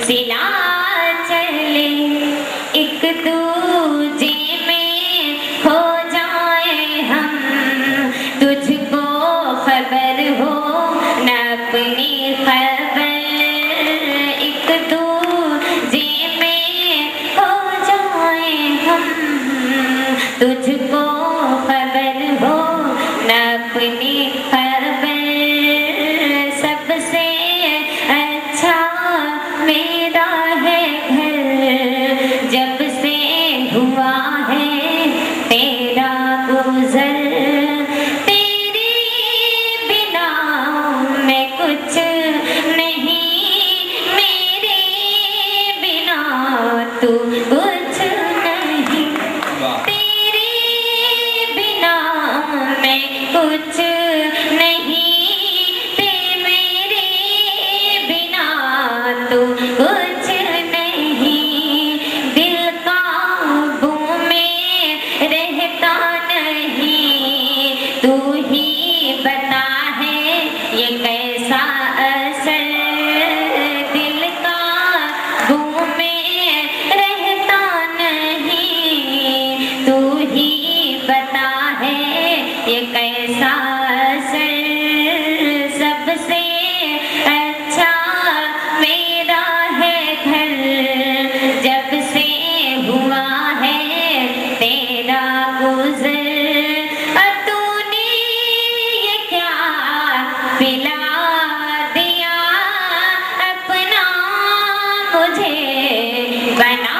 सिला चले, एक दूजे में खो जाए हम, तुझको खबर हो न अपनी खबर, एक दूजे में खो जाए हम, तुझको खबर हो न अपनी खबर। सबसे अच्छा मेरा है घर, जब से हुआ है तेरा गुजर, तेरे बिना मैं कुछ नहीं, मेरे बिना तू कुछ नहीं, तेरे बिना मैं कुछ नहीं, मेरे बिना तू कुछ नहीं, दिल काबू में रहता नहीं, तू ही बता है ये कैसा असर, दिल काबू में रहता नहीं, तू ही बता है ये कैसा असर। सबसे अच्छा मेरा है घर, जब से हुआ है तेरा गुजर, तूने ये क्या पिला दिया, अपना मुझे बना